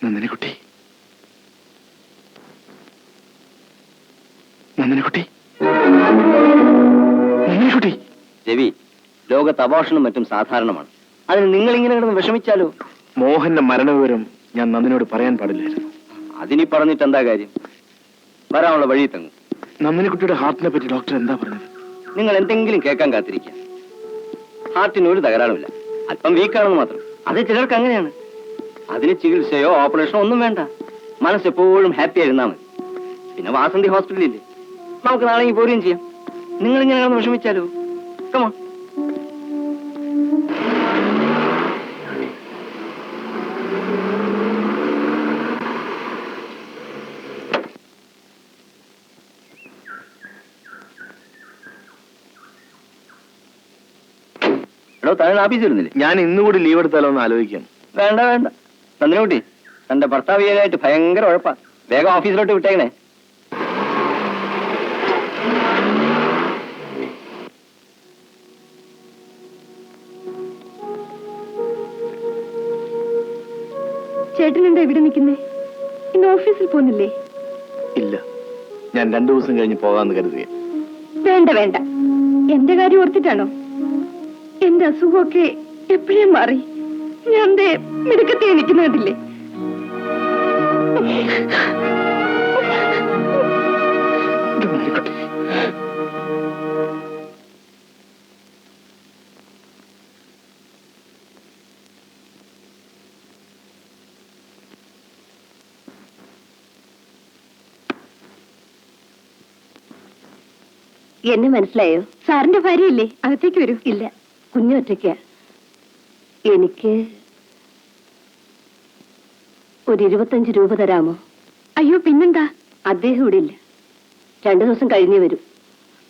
നന്ദിനിക്കുട്ടി, നന്ദിനിക്കുട്ടി, നന്ദിനിക്കുട്ടി. രവി, ലോകത്ത് അബോർഷനും മറ്റും സാധാരണമാണ്. അതിന് നിങ്ങൾ ഇങ്ങനെ കിടന്ന് വിഷമിച്ചാലോ? മോഹന്റെ മരണവിവരം ഞാൻ നന്ദിനോട് പറയാൻ പാടില്ലായിരുന്നു. അതിനി പറഞ്ഞിട്ട് എന്താ കാര്യം? വരാനുള്ള വഴി തങ്ങും. നന്ദിനിക്കുട്ടിയുടെ ഹാർട്ടിനെ പറ്റി ഡോക്ടർ എന്താ പറഞ്ഞത്? നിങ്ങൾ എന്തെങ്കിലും കേൾക്കാൻ കാത്തിരിക്കുക. ഹാർട്ടിന് ഒരു തകരാറുമില്ല, അല്പം വീക്കാണെന്ന് മാത്രം. അത് ചിലർക്ക് അങ്ങനെയാണ്. അതിന് ചികിത്സയോ ഓപ്പറേഷനോ ഒന്നും വേണ്ട. മനസ്സെപ്പോഴും ഹാപ്പി ആയിരുന്നാൽ മതി. പിന്നെ വാസന്തി ഹോസ്പിറ്റലില്ലേ, നമുക്ക് നാളെ പോരുകയും ചെയ്യാം. നിങ്ങൾ ഇങ്ങനെ വിഷമിച്ചാലോ? കമോൺ. താഴെ ആഫീസ് വരുന്നില്ലേ? ഞാൻ ഇന്നുകൂടി ലീവ് എടുത്താലോ എന്ന് ആലോചിക്കാം. വേണ്ട വേണ്ട നന്ദിനിക്കുട്ടി, തന്റെ ഭർത്താവിയായിട്ട് ഭയങ്കര ഉഴപ്പാ. വേഗം ഓഫീസിലോട്ട് വിട്ടേക്കണേ. ചേട്ടൻ എന്താ ഇവിടെ നിൽക്കുന്നേ? ഇന്ന് ഓഫീസിൽ പോകുന്നില്ലേ? ഇല്ല, ഞാൻ 2 ദിവസം കഴിഞ്ഞ് പോകാന്ന് കരുതുക. വേണ്ട വേണ്ട, എന്റെ കാര്യം ഓർത്തിട്ടാണോ? എന്റെ അസുഖമൊക്കെ എപ്പോഴേ മാറി. ഞാൻ മിടുക്കത്തെ നിൽക്കുന്നതില്ലേ? എന്നെ മനസ്സിലായോ? സാറിന്റെ ഭാര്യയല്ലേ? അകത്തേക്ക് വരൂ. ഇല്ല, കുഞ്ഞൊറ്റയ്ക്ക. എനിക്ക് ഒരു 25 രൂപ തരാമോ? അയ്യോ പിന്നെന്താ, അദ്ദേഹം ഇവിടെ ഇല്ല. 2 ദിവസം കഴിഞ്ഞേ വരൂ.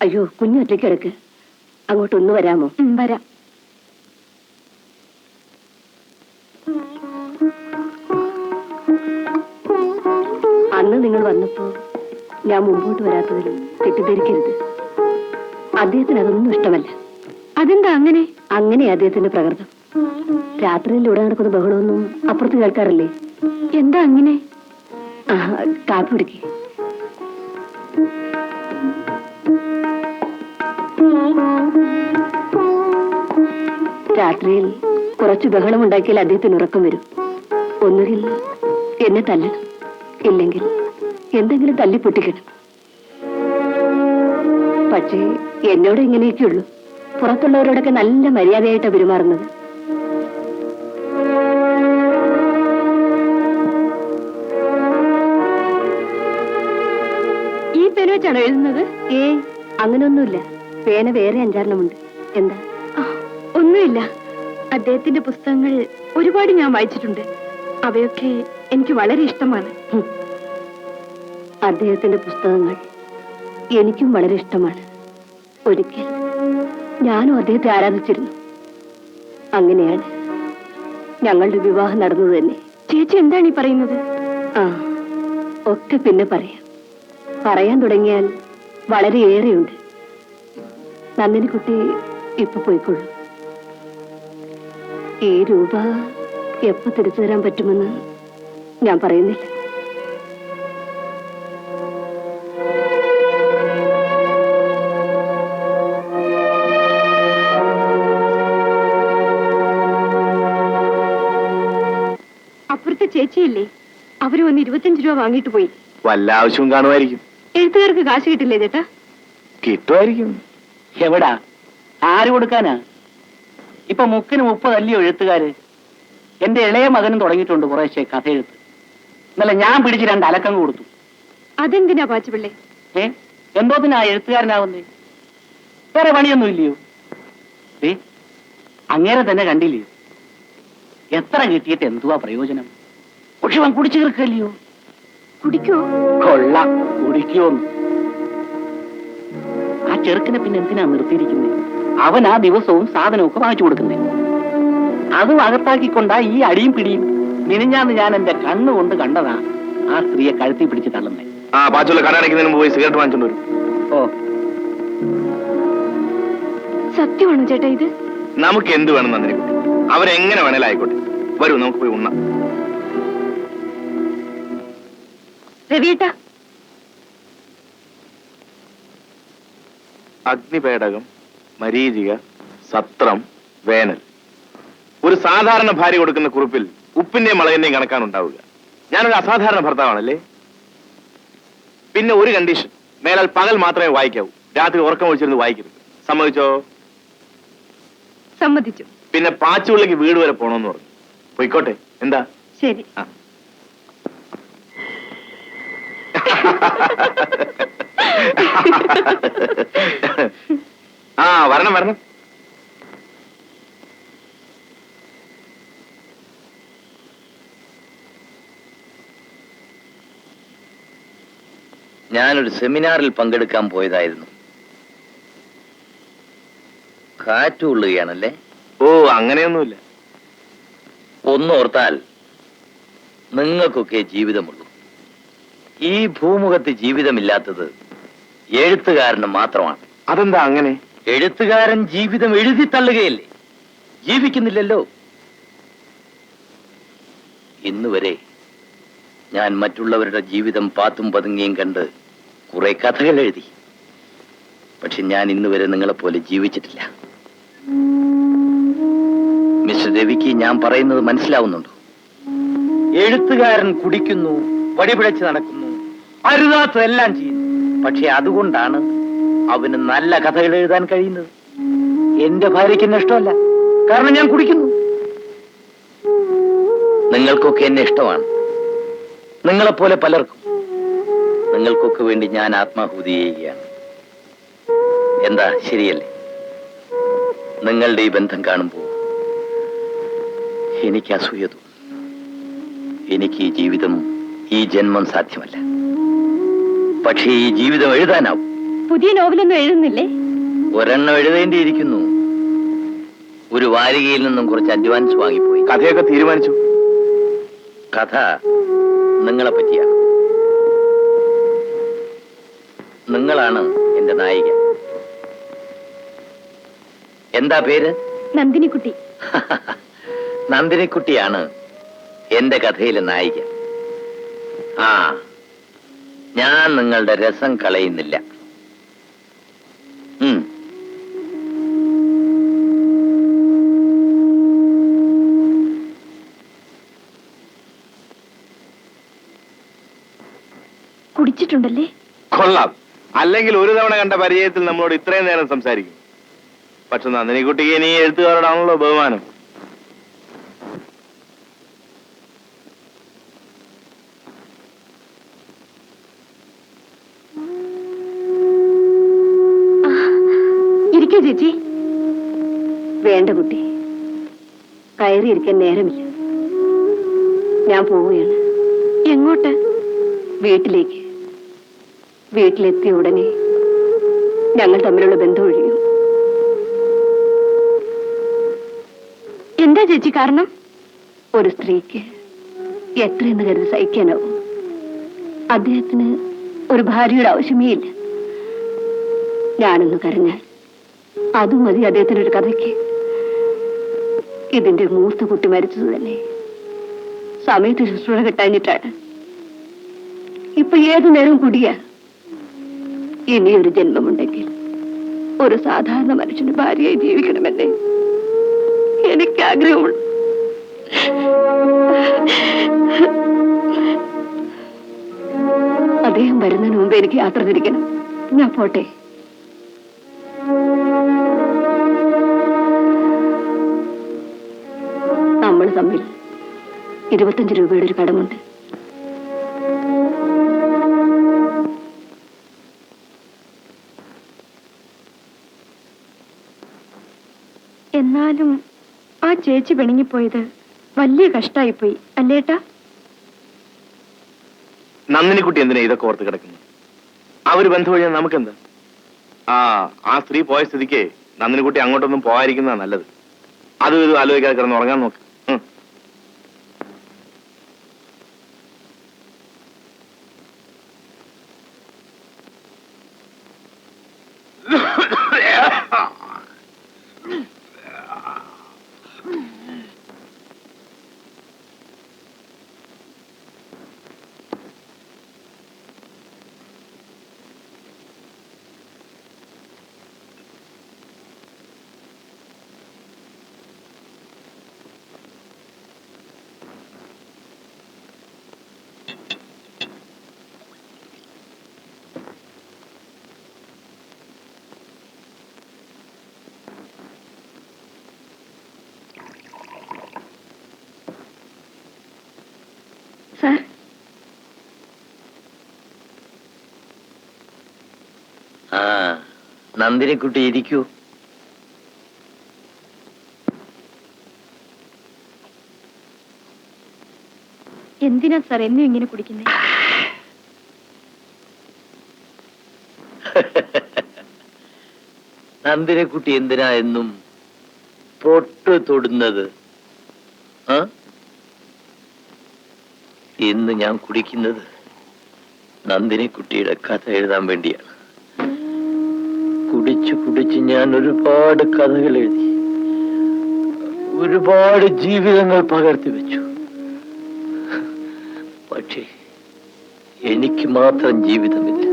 അയ്യോ, കുഞ്ഞൊറ്റയ്ക്ക് കിടക്ക്. അങ്ങോട്ടൊന്ന് വരാമോ? വരാം. അന്ന് നിങ്ങൾ വന്നപ്പോ ഞാൻ മുമ്പോട്ട് വരാത്തതിലും തെറ്റിദ്ധരിക്കരുത്. അദ്ദേഹത്തിന് അതൊന്നും ഇഷ്ടമല്ല. അതെന്താ അങ്ങനെ? അങ്ങനെ അദ്ദേഹത്തിന്റെ പ്രകൃതം. രാത്രിയിൽ ഇവിടെ നടക്കുന്ന ബഹളമൊന്നും അപ്പുറത്ത് കേൾക്കാറില്ലേ? എന്താ അങ്ങനെ? കാപ്പി കുടിക്കേ. രാത്രിയിൽ കുറച്ച് ബഹളം ഉണ്ടാക്കിയാൽ അദ്ദേഹത്തിന് ഉറക്കം വരും. ഒന്നുകിൽ എന്നെ തല്ലണം, ഇല്ലെങ്കിൽ എന്തെങ്കിലും തല്ലി പൊട്ടിക്കണം. പക്ഷേ എന്നോട് ഇങ്ങനെയൊക്കെയുള്ളൂ. പുറത്തുള്ളവരോടൊക്കെ നല്ല മര്യാദയായിട്ടാണ് പെരുമാറുന്നത്. ഈ പേന വെച്ചാണോ എഴുതുന്നത്? അങ്ങനെയൊന്നുമില്ല, പേന വേറെ 5-6 എന്താ? ഒന്നുമില്ല. അദ്ദേഹത്തിന്റെ പുസ്തകങ്ങൾ ഒരുപാട് ഞാൻ വായിച്ചിട്ടുണ്ട്. അവയൊക്കെ എനിക്ക് വളരെ ഇഷ്ടമാണ്. അദ്ദേഹത്തിന്റെ പുസ്തകങ്ങൾ എനിക്കും വളരെ ഇഷ്ടമാണ്. ഒരിക്കൽ ഞാനും അദ്ദേഹത്തെ ആരാധിച്ചിരുന്നു. അങ്ങനെയാണ് ഞങ്ങളുടെ വിവാഹം നടന്നത് തന്നെ. ചേച്ചി എന്താണ് ഈ പറയുന്നത്? ഒക്കെ പിന്നെ പറയാം. പറയാൻ തുടങ്ങിയാൽ വളരെയേറെയുണ്ട്. നന്ദിനിക്കുട്ടി ഇപ്പൊ പോയിക്കൊള്ളു. ഈ രൂപ എപ്പോ തിരിച്ചു തരാൻ പറ്റുമെന്ന് ഞാൻ പറയുന്നില്ല. അപ്പുറത്തെ ചേച്ചിയില്ലേ, അവര് വന്ന് 25 രൂപ വാങ്ങിട്ട് പോയി. വല്ല ആവശ്യവും കാണുമായിരിക്കും. എഴുത്തുകാർക്ക് കാശ് കിട്ടില്ലേ ചേട്ടാ? കിട്ടുമായിരിക്കും. എവിടാ, ആര് കൊടുക്കാനാ? ഇപ്പൊ 30 അല്ലയോ എഴുത്തുകാര്. എന്റെ ഇളയ മകനും തുടങ്ങിയിട്ടുണ്ട് കുറേശ്ശെ കഥ എഴുത്ത്. ഇന്നലെ ഞാൻ പിടിച്ച് 2 അലക്കം കൊടുത്തു. അതെന്തിനാ പാച്ചുപിള്ളേ? എന്തോത്തിനാ എഴുത്തുകാരനാവുന്നേ? വേറെ പണിയൊന്നും ഇല്ലയോ? അങ്ങേരെ തന്നെ കണ്ടില്ലയോ? എത്ര കിട്ടിയിട്ട് എന്തുവാ പ്രയോജനം? പക്ഷെ അവൻ കുടിച്ചു തീർക്കല്ലയോ? കുടിക്കോ? കൊള്ളാം, കുടിക്കോന്ന്. ആ ചെറുക്കിനെ പിന്നെ എന്തിനാ നിർത്തിയിരിക്കുന്നേ? അവൻ ആ ദിവസവും സാധനമൊക്കെ വാങ്ങിച്ചു കൊടുക്കുന്നേ. അതും അകത്താക്കിക്കൊണ്ടാ ഈ അടിയും പിടിയും. മിനിഞ്ഞാന്ന് ഞാൻ എന്റെ കണ്ണുകൊണ്ട് കണ്ടതാ ആ സ്ത്രീയെ കഴുത്തി പിടിച്ച് തള്ളുന്നേ. കടയടയ്ക്കുന്നതിന് പോയി സിഗരറ്റ് വാങ്ങിച്ചോണ്ട് വരും. ഓ, സത്യമാണോ ചേട്ടാ ഇത്? നമുക്ക് എന്ത് വേണം നന്ദിനിക്കുട്ടി? അവരെങ്ങനെ വേണേലും ആയിക്കോട്ടെ. വരൂ, നമുക്ക് പോയി ഉണ്ണാം. രവിയേട്ടാ, അഗ്നിപേടകം, മരീചിക, സത്രം, വേനൽ. ഒരു സാധാരണ ഭാര്യ കൊടുക്കുന്ന കുറിപ്പിൽ ഉപ്പിന്റെയും മുളകിന്റെയും കണക്കാണ് ഉണ്ടാവുക. ഞാനൊരു അസാധാരണ ഭർത്താവാണല്ലേ? പിന്നെ ഒരു കണ്ടീഷൻ, മേലാൽ പകൽ മാത്രമേ വായിക്കാവൂ, രാത്രി ഉറക്കം ഒഴിച്ചിരുന്ന് വായിക്കരുത്. സമ്മതിച്ചോ? സമ്മതിച്ചു. പിന്നെ പാച്ചുള്ളിക്ക് വീട് വരെ പോണോന്ന് പറഞ്ഞു. പോയിക്കോട്ടെ, എന്താ? ശരി. വരണം വരണം. ഞാനൊരു സെമിനാറിൽ പങ്കെടുക്കാൻ പോയതായിരുന്നു. കാറ്റുകൊള്ളുകയാണല്ലേ? ഓ, അങ്ങനെയൊന്നുമില്ല. ഒന്നോർത്താൽ നിങ്ങൾക്കൊക്കെ ജീവിതമുള്ളൂ. ഈ ഭൂമുഖത്ത് ജീവിതമില്ലാത്തത് എഴുത്തുകാരന് മാത്രമാണ്. അതെന്താ അങ്ങനെ? എഴുത്തുകാരൻ ജീവിതം എഴുതി തള്ളുകയല്ലേ, ജീവിക്കുന്നില്ലല്ലോ. ഇന്നുവരെ ഞാൻ മറ്റുള്ളവരുടെ ജീവിതം പാത്തും പതുങ്ങിയും കണ്ട് കുറെ കഥകൾ എഴുതി. പക്ഷെ ഞാൻ ഇന്നുവരെ നിങ്ങളെപ്പോലെ ജീവിച്ചിട്ടില്ല. മിസ്റ്റർ രവിക്ക് ഞാൻ പറയുന്നത് മനസ്സിലാവുന്നുണ്ടോ? എഴുത്തുകാരൻ കുടിക്കുന്നു, വടിപിഴച്ച് നടക്കുന്നു, അരുതാത്തതെല്ലാം ചെയ്യുന്നു. പക്ഷെ അതുകൊണ്ടാണ് അവന് നല്ല കഥകൾ എഴുതാൻ കഴിയുന്നത്. എന്റെ ഭാര്യയ്ക്ക് എന്നെ ഇഷ്ടമല്ല, കാരണം ഞാൻ കുടിക്കുന്നു. നിങ്ങൾക്കൊക്കെ എന്നെ ഇഷ്ടമാണ്, നിങ്ങളെപ്പോലെ പലർക്കും. നിങ്ങൾക്കൊക്കെ വേണ്ടി ഞാൻ ആത്മാഹുതി ചെയ്യുകയാണ്. എന്താ, ശരിയല്ലേ? നിങ്ങളുടെ ഈ ബന്ധം കാണുമ്പോൾ എനിക്ക് അസൂയ തോന്നും. എനിക്ക് ഈ ജീവിതം, ഈ ജന്മം സാധ്യമല്ല. പക്ഷേ ഈ ജീവിതം എഴുതാനാവും. പുതിയ നോവലൊന്നും എഴുതുന്നില്ലേ? ഒരെണ്ണം എഴുതേണ്ടിയിരിക്കുന്നു. ഒരു വാരികയിൽ നിന്നും കുറച്ച് അഡ്വാൻസ് വാങ്ങിപ്പോയി. കഥയൊക്കെ തീരുമാനിച്ചു? കഥ നിങ്ങളെ പറ്റിയാണ്. നിങ്ങളാണ് എന്റെ നായിക. എന്താ പേര്? നന്ദിനിക്കുട്ടി. നന്ദിനിക്കുട്ടിയാണ് എന്റെ കഥയിലെ നായിക. ഞാൻ നിങ്ങളുടെ രസം കളയുന്നില്ല. കുടിച്ചിട്ടുണ്ടല്ലേ? കൊള്ളാം. അല്ലെങ്കിൽ ഒരു തവണ കണ്ട പരിചയത്തിൽ നമ്മളോട് ഇത്രയും നേരം സംസാരിക്കും. പക്ഷെ നന്ദിനിക്കുട്ടിക്ക് ഇനി എഴുത്തുകാരോടാണല്ലോ ബഹുമാനം. ഇരിക്കൂ ചേച്ചി. വേണ്ട കുട്ടി, കയറിയിരിക്കാൻ നേരമില്ല. ഞാൻ പോവുകയാണ്. എങ്ങോട്ട്? വീട്ടിലേക്ക്. വീട്ടിലെത്തിയ ഉടനെ ഞങ്ങൾ തമ്മിലുള്ള ബന്ധം ഒഴിയും. എന്താ ചേച്ചി കാരണം? ഒരു സ്ത്രീക്ക് എത്രയെന്ന് കരുതി സഹിക്കാനാവും? അദ്ദേഹത്തിന് ഒരു ഭാര്യയുടെ ആവശ്യമേ ഇല്ല. ഞാനൊന്ന് കരഞ്ഞാൽ അതും മതി അദ്ദേഹത്തിനൊരു കഥയ്ക്ക്. ഇതിന്റെ മൂത്ത കുട്ടി മരിച്ചത് തന്നെ സമയത്ത് ശുശ്രൂഷ കിട്ടാഞ്ഞിട്ടാണ്. ഇപ്പൊ ഏതു നേരവും കുടിയാ. ഇനിയൊരു ജന്മമുണ്ടെങ്കിൽ ഒരു സാധാരണ മനുഷ്യന് ഭാര്യയായി ജീവിക്കണമെന്നേ എനിക്ക് ആഗ്രഹമുള്ളൂ. അദ്ദേഹം വരുന്നതിന് മുമ്പ് എനിക്ക് യാത്ര തിരിക്കണം. ഞാൻ പോട്ടെ. നമ്മൾ തമ്മിൽ 25 രൂപയുടെ ഒരു കടമുണ്ട്. എന്നാലും ആ ചേച്ചി പിണങ്ങിപ്പോയത് വലിയ കഷ്ടായിപ്പോയി അല്ലേട്ടാ? നന്ദിനിക്കുട്ടി എന്തിനാ ഇതൊക്കെ ഓർത്ത് കിടക്കുന്നു? ആ ഒരു ബന്ധം വഴിയാൽ നമുക്കെന്താ? ആ സ്ത്രീ പോയ സ്ഥിതിക്ക് നന്ദിനിക്കുട്ടി അങ്ങോട്ടൊന്നും പോകാതിരിക്കുന്നതാ നല്ലത്. അതും ഇത് ആലോചിക്കാതെ കിടന്ന് ഉറങ്ങാൻ നോക്ക്. നന്ദിനിക്കുട്ടി ഇരിക്കൂ. എന്തിനാ സാർ എന്നും ഇങ്ങനെ കുടിക്കുന്നത്? നന്ദിനിക്കുട്ടി എന്തിനാ എന്നും പൊട്ട് തൊടുന്നത്? ഇന്ന് ഞാൻ കുടിക്കുന്നത് നന്ദിനിക്കുട്ടിയുടെ കഥ എഴുതാൻ വേണ്ടിയാണ്. കുടിച്ചു കുടിച്ച് ഞാൻ ഒരുപാട് കഥകൾ എഴുതി, ഒരുപാട് ജീവിതങ്ങൾ പകർത്തി വെച്ചു. പക്ഷേ എനിക്ക് മാത്രം ജീവിതമില്ല.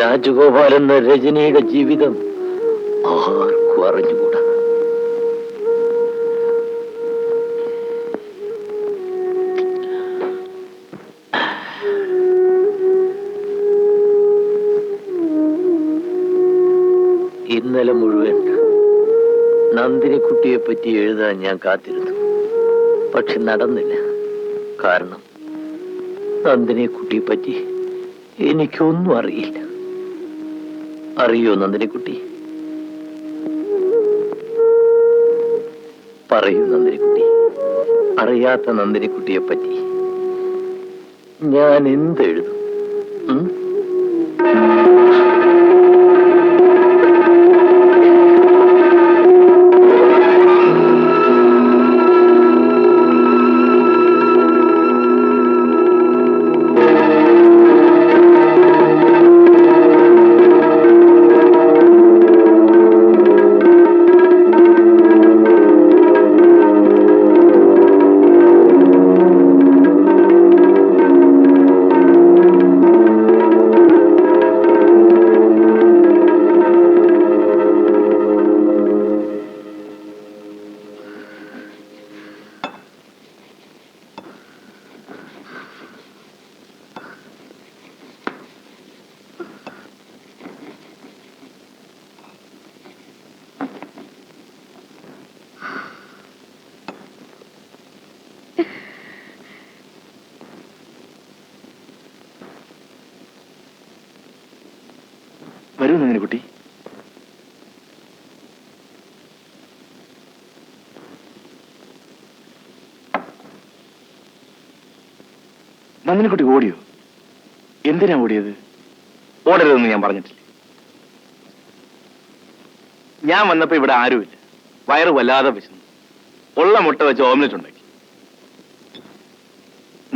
രാജഗോപാൽ എന്ന രജനിയുടെ ജീവിതം ആർക്കും അറിഞ്ഞുകൂടാ. ഇന്നലെ മുഴുവൻ നന്ദിനിക്കുട്ടിയെ പറ്റി എഴുതാൻ ഞാൻ കാത്തിരുന്നു. പക്ഷെ നടന്നില്ല. കാരണം നന്ദിനിക്കുട്ടിയെ പറ്റി എനിക്കൊന്നും അറിയില്ല. അറിയോ നന്ദിനിക്കുട്ടി? പറയൂ നന്ദിനിക്കുട്ടി, അറിയാത്ത നന്ദിനിക്കുട്ടിയെ പറ്റി ഞാൻ എന്തെഴുതും? വരൂ നന്ദിനിക്കുട്ടി. നന്ദിനിക്കുട്ടി ഓടിയോ? എന്തിനാ ഓടിയത്? ഓടരുതെന്ന് ഞാൻ പറഞ്ഞിട്ടില്ല. ഞാൻ വന്നപ്പോ ഇവിടെ ആരുമില്ല. വയറ് വല്ലാതെ വിശന്നു. ഉള്ള മുട്ട വെച്ച് ഓംലെറ്റ് ഉണ്ടാക്കി.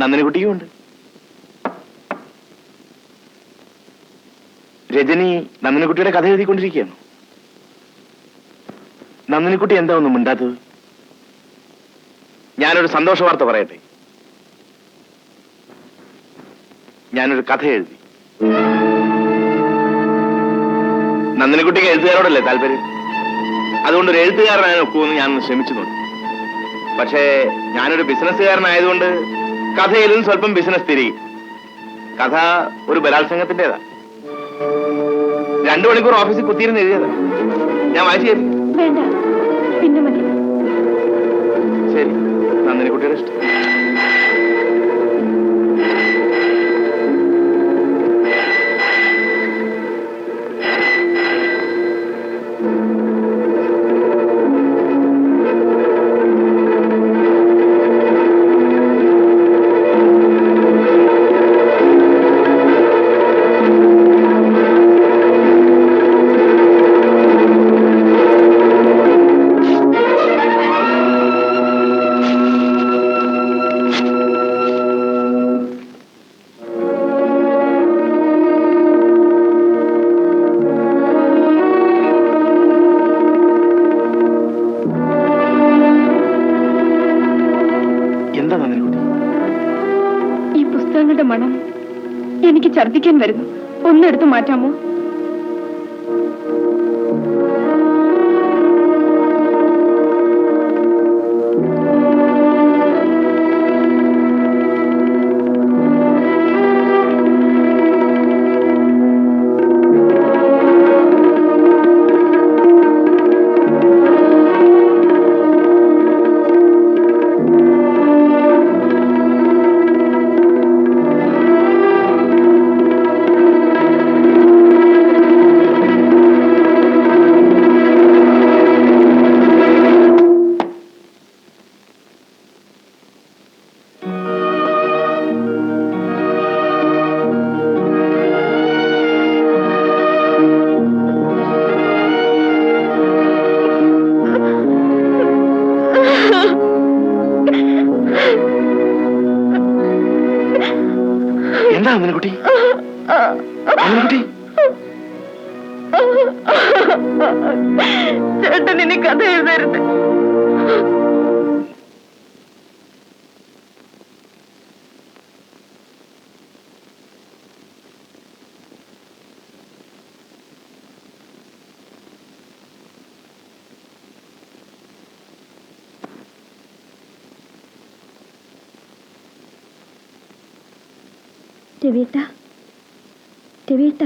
നന്ദിനിക്കുട്ടിയും ഉണ്ട്. രജനി നന്ദിനിക്കുട്ടിയുടെ കഥ എഴുതിക്കൊണ്ടിരിക്കുകയാണ്. നന്ദിനിക്കുട്ടി എന്താ ഒന്നും മിണ്ടാത്തത്? ഞാനൊരു സന്തോഷ വാർത്ത പറയട്ടെ. ഞാനൊരു കഥ എഴുതി. നന്ദിനിക്കുട്ടിക്ക് എഴുത്തുകാരോടല്ലേ താല്പര്യം. അതുകൊണ്ട് ഒരു എഴുത്തുകാരനായ ഒക്കുമെന്ന് ഞാനൊന്ന് ശ്രമിച്ചു നോക്കി. പക്ഷേ ഞാനൊരു ബിസിനസ്സുകാരനായതുകൊണ്ട് കഥയിലും സ്വല്പം ബിസിനസ് തിരികെ. കഥ ഒരു ബലാത്സംഗത്തിൻ്റെതാ. 2 മണിക്കൂർ ഓഫീസിൽ കുത്തിയിരുന്ന് എഴുതിയതാ. ഞാൻ വായിച്ചു തരും. വേണ്ട, പിന്നെ മതി. ശരി, നന്ദിനിക്കുട്ടിയുടെ ഇഷ്ടം. ഈ പുസ്തകങ്ങളുടെ മണം എനിക്ക് ഛർദ്ദിക്കാൻ വരുന്നു. ഒന്നെടുത്ത് മാറ്റാമോ? എന്താ അമ്മൻകുട്ടി? അമ്മൻകുട്ടി ചേട്ടൻ ഇനി കഥ എഴുതരുത്. രവീട്ട, രവീട്ട.